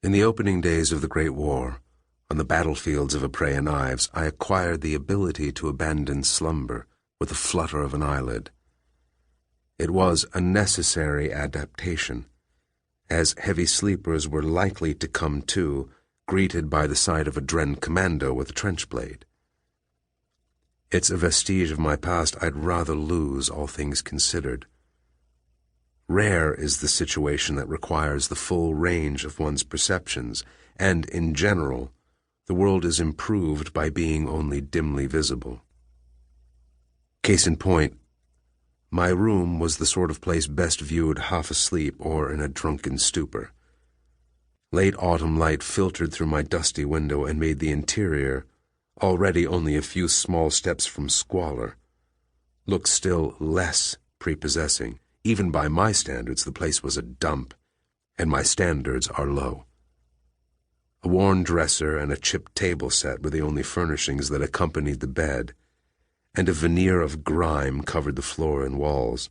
In the opening days of the Great War, on the battlefields of Ypres and Ives, I acquired the ability to abandon slumber with a flutter of an eyelid. It was a necessary adaptation, as heavy sleepers were likely to come to, greeted by the sight of a Dren commando with a trench blade. It's a vestige of my past I'd rather lose, all things considered. Rare is the situation that requires the full range of one's perceptions, and, in general, the world is improved by being only dimly visible. Case in point, my room was the sort of place best viewed half asleep or in a drunken stupor. Late autumn light filtered through my dusty window and made the interior, already only a few small steps from squalor, look still less prepossessing. Even by my standards, the place was a dump, and my standards are low. A worn dresser and a chipped table set were the only furnishings that accompanied the bed, and a veneer of grime covered the floor and walls.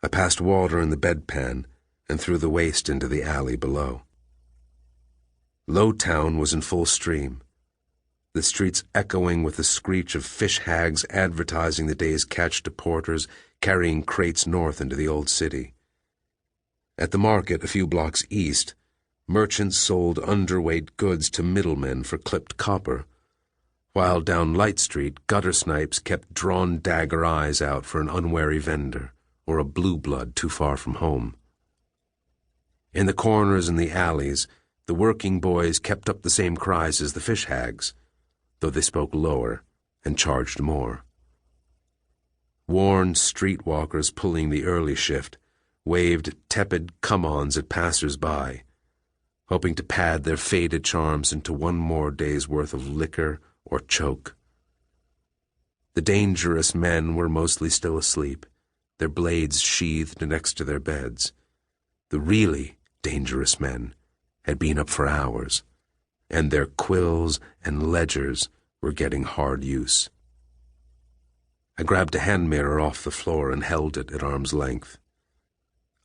I passed water in the bedpan and threw the waste into the alley below. Lowtown was in full stream, the streets echoing with the screech of fish hags advertising the day's catch to porters carrying crates north into the old city. At the market a few blocks east, merchants sold underweight goods to middlemen for clipped copper, while down Light Street gutter snipes kept drawn dagger eyes out for an unwary vendor or a blue blood too far from home. In the corners and the alleys, the working boys kept up the same cries as the fish hags, though they spoke lower and charged more. Worn streetwalkers pulling the early shift waved tepid come-ons at passers-by, hoping to pad their faded charms into one more day's worth of liquor or choke. The dangerous men were mostly still asleep, their blades sheathed next to their beds. The really dangerous men had been up for hours, and their quills and ledgers were getting hard use. I grabbed a hand mirror off the floor and held it at arm's length.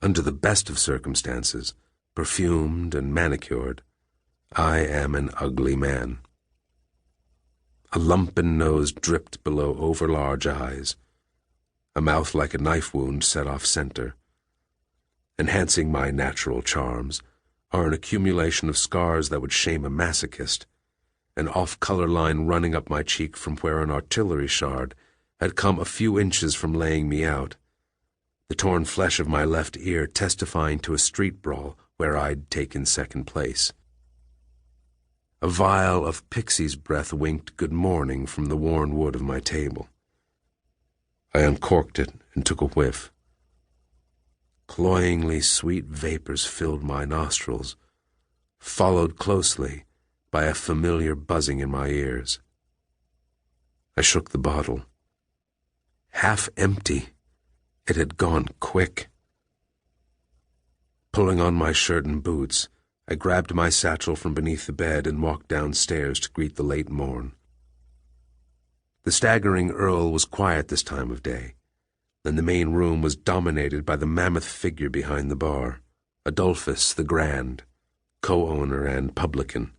Under the best of circumstances, perfumed and manicured, I am an ugly man. A lumpen nose dripped below overlarge eyes, a mouth like a knife wound set off center. Enhancing my natural charms are an accumulation of scars that would shame a masochist, an off-color line running up my cheek from where an artillery shard had come a few inches from laying me out, the torn flesh of my left ear testifying to a street brawl where I'd taken second place. A vial of pixie's breath winked good morning from the worn wood of my table. I uncorked it and took a whiff. Cloyingly sweet vapors filled my nostrils, followed closely by a familiar buzzing in my ears. I shook the bottle. Half empty, it had gone quick. Pulling on my shirt and boots, I grabbed my satchel from beneath the bed and walked downstairs to greet the late morn. The staggering Earl was quiet this time of day, and the main room was dominated by the mammoth figure behind the bar, Adolphus the Grand, co-owner and publican.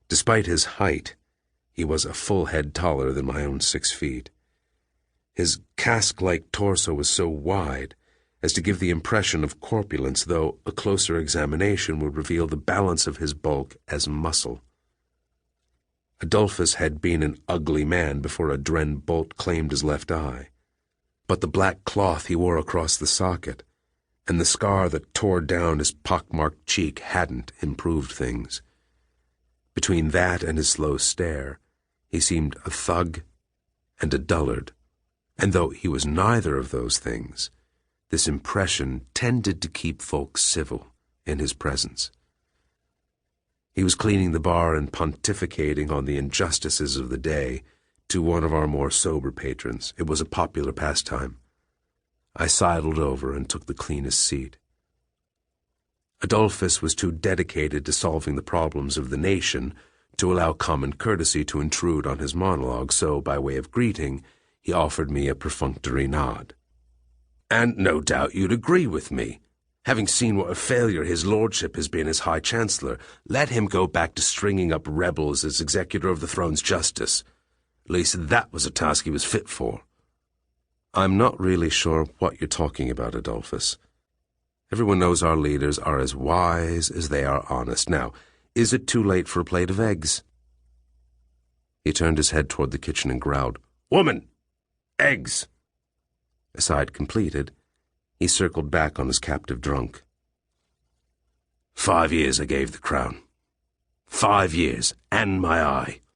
Despite his height, he was a full head taller than my own 6 feet. His cask-like torso was so wide as to give the impression of corpulence, though a closer examination would reveal the balance of his bulk as muscle. Adolphus had been an ugly man before a Dren bolt claimed his left eye, but the black cloth he wore across the socket and the scar that tore down his pockmarked cheek hadn't improved things. Between that and his slow stare, he seemed a thug and a dullard, and though he was neither of those things, this impression tended to keep folks civil in his presence. He was cleaning the bar and pontificating on the injustices of the day to one of our more sober patrons. It was a popular pastime. I sidled over and took the cleanest seat. Adolphus was too dedicated to solving the problems of the nation to allow common courtesy to intrude on his monologue, so, by way of greeting, he offered me a perfunctory nod. "And no doubt you'd agree with me," Having seen what a failure his lordship has been as High Chancellor, let him go back to stringing up rebels as executor of the throne's justice. At least that was a task he was fit for. I'm not really sure what you're talking about, Adolphus. Everyone knows our leaders are as wise as they are honest. Now, is it too late for a plate of eggs? He turned his head toward the kitchen and growled, "Woman! Eggs!" Aside completed, he circled back on his captive drunk. 5 years I gave the crown. 5 years, and my eye.